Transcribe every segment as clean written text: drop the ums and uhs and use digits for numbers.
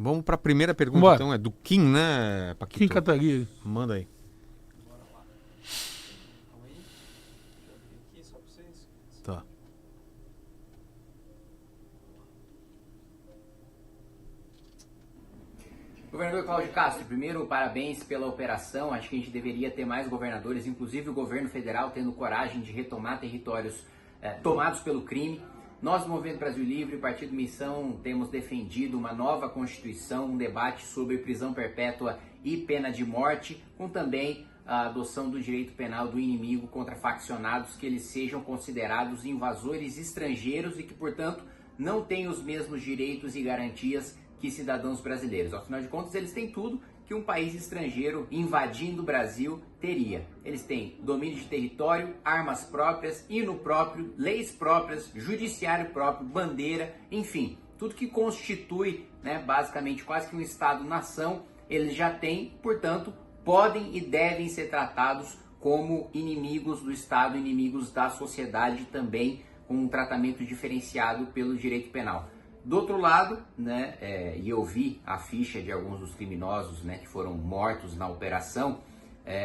Vamos para a primeira pergunta, Bora. então. É do Kim, né, Paquito? Kim Kataguiri. Manda aí. Tá. Governador Cláudio Castro, primeiro, parabéns pela operação. Acho que a gente deveria ter mais governadores, inclusive o governo federal, tendo coragem de retomar territórios tomados pelo crime. Nós, do Movimento Brasil Livre, Partido Missão, temos defendido uma nova Constituição, um debate sobre prisão perpétua e pena de morte, com também a adoção do direito penal do inimigo contra faccionados que eles sejam considerados invasores estrangeiros e que, portanto, não tenham os mesmos direitos e garantias que cidadãos brasileiros. Afinal de contas, eles têm tudo que um país estrangeiro invadindo o Brasil teria. Eles têm domínio de território, armas próprias, hino próprio, leis próprias, judiciário próprio, bandeira, enfim, tudo que constitui, basicamente quase que um Estado-nação, eles já têm, portanto, podem e devem ser tratados como inimigos do Estado, inimigos da sociedade também, com um tratamento diferenciado pelo direito penal. Do outro lado, e eu vi a ficha de alguns dos criminosos que foram mortos na operação,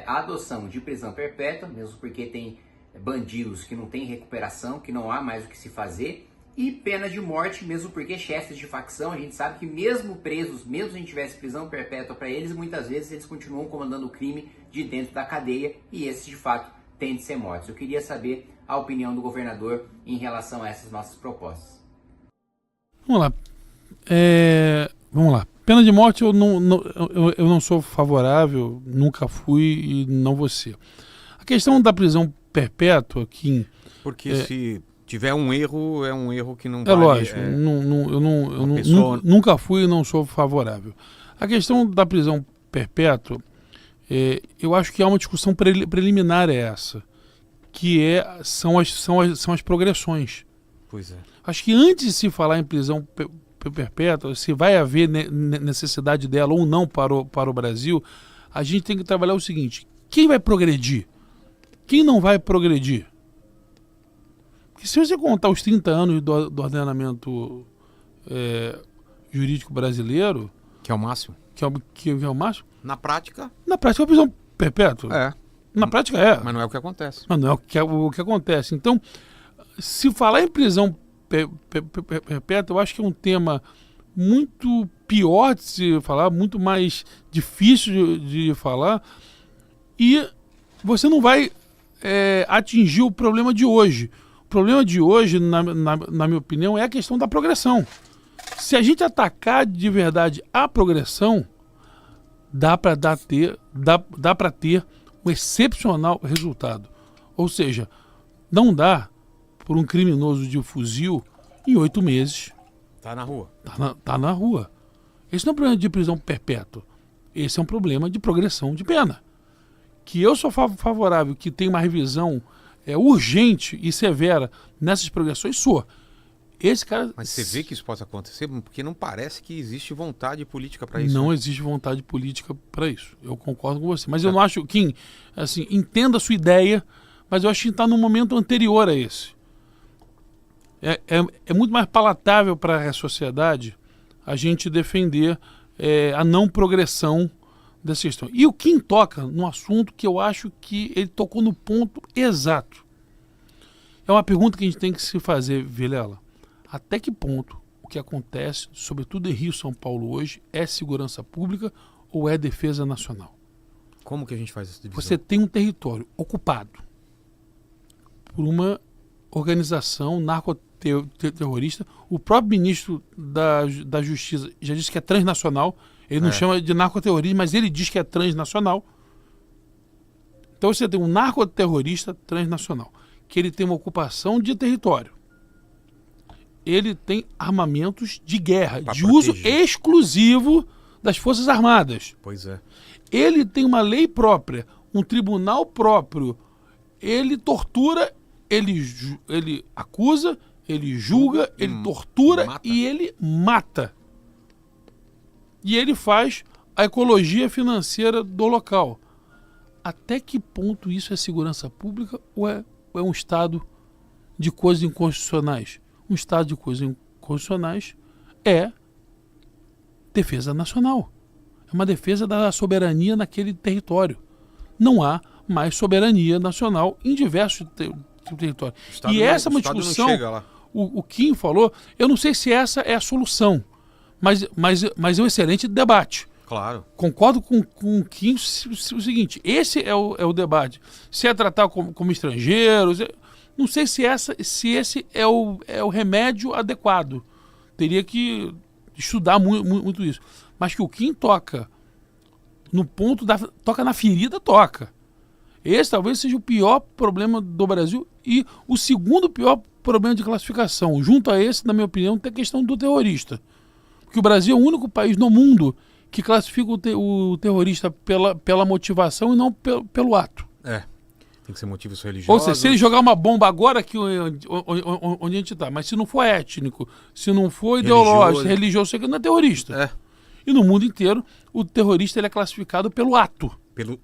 a adoção de prisão perpétua, mesmo porque tem bandidos que não têm recuperação, que não há mais o que se fazer, e pena de morte, mesmo porque chefes de facção, a gente sabe que mesmo presos, mesmo se a gente tivesse prisão perpétua para eles, muitas vezes eles continuam comandando o crime de dentro da cadeia, e esses de fato têm de ser mortos. Eu queria saber a opinião do governador em relação a essas nossas propostas. Vamos lá. Vamos lá. Pena de morte eu não sou favorável, nunca fui e não vou ser. A questão da prisão perpétua, Kim... Porque se tiver um erro, é um erro que não É vale... lógico, nunca fui e não sou favorável. A questão da prisão perpétua, eu acho que há uma discussão preliminar essa, que são as progressões. Pois é. Acho que antes de se falar em prisão perpétua, se vai haver necessidade dela ou não para o Brasil, a gente tem que trabalhar o seguinte: quem vai progredir? Quem não vai progredir? Porque se você contar os 30 anos do ordenamento jurídico brasileiro... Que é o máximo. Que é o máximo? Na prática... Na prática é a prisão perpétua. É. Na prática é. Mas não é o que acontece. Mas não é o que acontece. Então, se falar em prisão perpétua, eu acho que é um tema muito pior de se falar, muito mais difícil de falar, e você não vai atingir o problema de hoje. O problema de hoje, na minha opinião, é a questão da progressão. Se a gente atacar de verdade a progressão, dá para ter um excepcional resultado. Ou seja, não dá por um criminoso de fuzil em 8 meses. Tá na rua. Tá na rua. Esse não é um problema de prisão perpétua. Esse é um problema de progressão de pena. Que eu sou favorável que tenha uma revisão urgente e severa nessas progressões, sou. Esse cara... Mas você vê que isso possa acontecer? Porque não parece que existe vontade política para isso. Não existe vontade política para isso. Eu concordo com você. Mas eu não acho... Kim, assim, entenda a sua ideia, mas eu acho que está num momento anterior a esse. É muito mais palatável para a sociedade a gente defender a não progressão dessa questão. E o Kim toca num assunto que eu acho que ele tocou no ponto exato. É uma pergunta que a gente tem que se fazer, Vilela. Até que ponto o que acontece, sobretudo em Rio e São Paulo hoje, é segurança pública ou é defesa nacional? Como que a gente faz essa divisão? Você tem um território ocupado por uma organização narcoterrorista. O próprio ministro da Justiça já disse que é transnacional. Ele não chama de narcoterrorismo, mas ele diz que é transnacional. Então você tem um narcoterrorista transnacional, que ele tem uma ocupação de território. Ele tem armamentos de guerra, de uso exclusivo das Forças Armadas. Pois é. Ele tem uma lei própria, um tribunal próprio. Ele tortura, ele acusa, ele julga, ele tortura e ele mata. E ele faz a ecologia financeira do local. Até que ponto isso é segurança pública ou é um estado de coisas inconstitucionais? Um estado de coisas inconstitucionais é defesa nacional. É uma defesa da soberania naquele território. Não há mais soberania nacional em diversos territórios. E essa é uma discussão, o Kim falou, eu não sei se essa é a solução, mas é um excelente debate. Claro. Concordo com o Kim o seguinte, esse é o debate. Se é tratar como estrangeiros, não sei se esse é o remédio adequado. Teria que estudar muito isso. Mas que o Kim toca no ponto toca na ferida, toca. Esse talvez seja o pior problema do Brasil e o segundo pior problema de classificação. Junto a esse, na minha opinião, tem a questão do terrorista. Porque o Brasil é o único país no mundo que classifica o terrorista pela motivação e não pelo ato. Tem que ser motivos religiosos. Ou seja, se ele jogar uma bomba agora aqui onde a gente está, mas se não for étnico, se não for ideológico, religioso, não é terrorista. E no mundo inteiro, o terrorista ele é classificado pelo ato.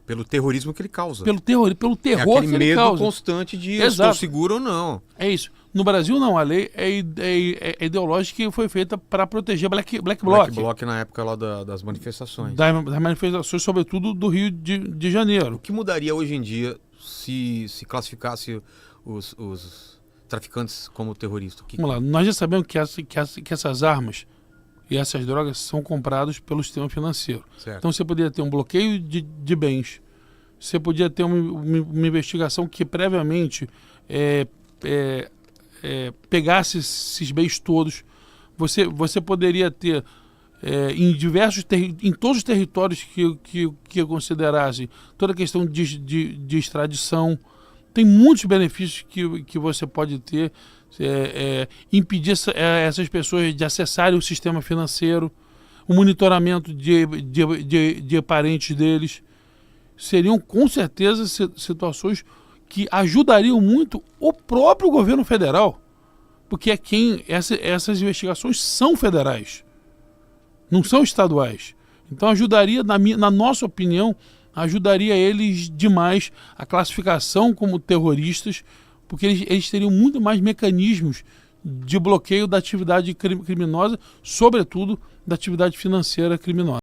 Pelo terrorismo que ele causa. Pelo terror que ele causa. Aquele medo constante de estou seguro ou não. É isso. No Brasil, não. A lei é ideológica e foi feita para proteger Black Bloc. Black Bloc na época lá das manifestações. Das manifestações, sobretudo do Rio de Janeiro. O que mudaria hoje em dia se classificasse os traficantes como terroristas? Vamos lá. Nós já sabemos que essas armas e essas drogas são compradas pelo sistema financeiro. Certo. Então você poderia ter um bloqueio de bens, você podia ter uma investigação que previamente pegasse esses bens todos. Você poderia ter em todos os territórios que considerasse toda a questão de extradição. Tem muitos benefícios que você pode ter. Impedir essas pessoas de acessarem o sistema financeiro, o monitoramento de parentes deles. Seriam com certeza situações que ajudariam muito o próprio governo federal, porque essas investigações são federais, não são estaduais. Então ajudaria, na nossa opinião, ajudaria eles demais a classificação como terroristas, porque eles teriam muito mais mecanismos de bloqueio da atividade criminosa, sobretudo da atividade financeira criminosa.